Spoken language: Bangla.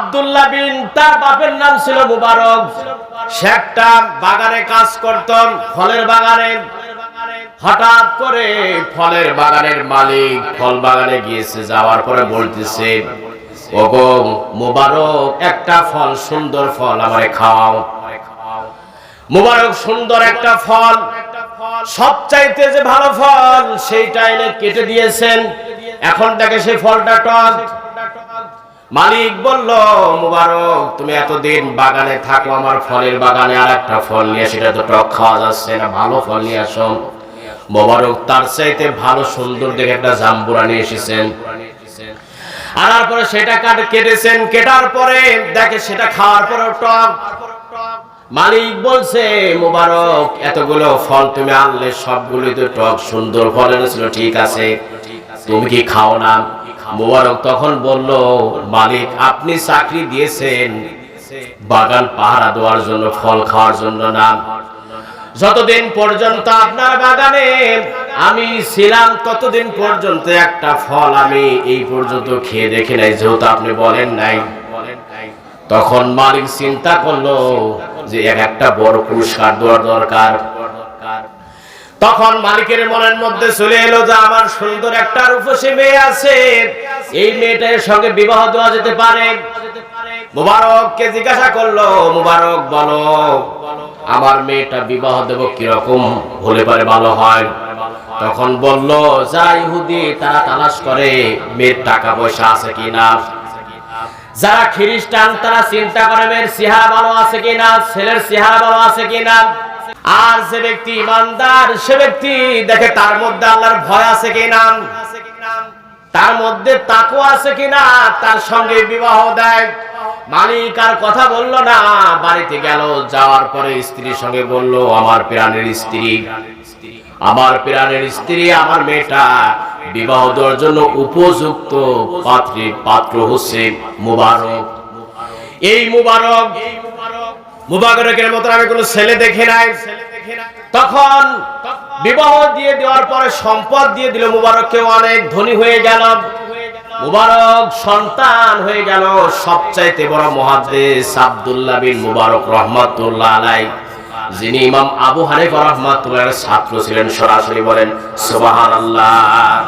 আব্দুল্লাহ বিন, তার বাপের নাম ছিল মুবারক। সে একটা বাগানে কাজ করত, ফলের বাগানে। হঠাৎ করে ফলের বাগানের মালিক ফল বাগানে গিয়েছে, যাওয়ার পরে বলতেছে, ওগো মুবারক, একটা ফল, সুন্দর ফল আমারে খাওয়াও। মুবারক সুন্দর একটা ফল, সবচাইতে যে ভালো ফল, সেইটা এনে কেটে দিয়েছেন। এখন দেখে সেই ফলটা টক। মালিক বলল, মুবারক, তুমি এতদিন বাগানে থাকো, আমার ফলের বাগানে আর একটা ফল নিয়ে, সেটা তো টক খাওয়া যাচ্ছে না, ভালো ফল নিয়ে আসো। মুবারক তার চাইতে ভালো সুন্দর দেখে একটা জাম্বুরা নিয়ে এসেছেন। আনার পরে সেটা কেটেছেন, কেটার পরে দেখে সেটা খাওয়ার পরেও টক। মালিক বলছে, মুবারক, এতগুলো ফল তুমি আনলে, সবগুলোই তো টক, সুন্দর ফল এনেছিল, ঠিক আছে, তুমি কি খাও না? মুবারক তখন বলল, মালিক, আপনি চাকরি দিয়েছেন বাগান পাহারা দেওয়ার জন্য, ফল খাওয়ার জন্য না। যতদিন পর্যন্ত আপনার বাগানে আমি ছিলাম, ততদিন পর্যন্ত একটা ফল আমি এই পর্যন্ত খেয়ে দেখি নাই, যেহেতু আপনি বলেন নাই। তখন মালিক চিন্তা করলো যে একটা বড় পুরস্কার দেওয়ার দরকার। তখন মালিকের মনের মধ্যে চলে এলো যে আমার সুন্দর একটা রূপসী মেয়ে আছে, এই মেয়েটার সঙ্গে বিবাহ দেওয়া যেতে পারে। মুবারককে জিজ্ঞাসা করলো, মুবারক বলো, আমার মেয়েটা বিবাহ দেব কিরকম হলে পারে ভালো হয়? তখন বলল, যা ইহুদি তারা তালাশ করে মেয়ের টাকা পয়সা আছে কিনা, যারা খ্রিস্টান তারা চিন্তা করে মেয়ের চেহারা ভালো আছে কিনা, ছেলের চেহারা ভালো আছে কিনা, আর যে ব্যক্তি ইমানদার সে ব্যক্তি দেখে তার মধ্যে আল্লাহর ভয় আছে কিনা, তার মধ্যে তাকওয়া আছে কিনা, তার সঙ্গে বিবাহ দেয়। মালিক আর কথা বলল না, বাড়িতে গেল। যাওয়ার পরে স্ত্রীর সঙ্গে বলল, আমার প্রাণের স্ত্রী, আমার প্রাণের স্ত্রী, আমার মেয়েটা বিবাহ দেওয়ার জন্য উপযুক্ত পাত্র হচ্ছে মুবারক। এই মুবারকের মতো আমি কোনো ছেলে দেখি নাই। তখন বিবাহ দিয়ে দেওয়ার পরে সম্পদ দিয়ে দিল, মুবারককে অনেক ধনী হয়ে গেল। মুবারক সন্তান হয়ে গেল সবচাইতে বড় মুহাদ্দিস আব্দুল্লাহ বিন মুবারক রাহমাতুল্লাহ আলাইহি, যিনি ইমাম আবু হানিফা রাহমাতুল্লাহ আলাইহির ছাত্র ছিলেন। সরাসরি বলেন সুবহানাল্লাহ।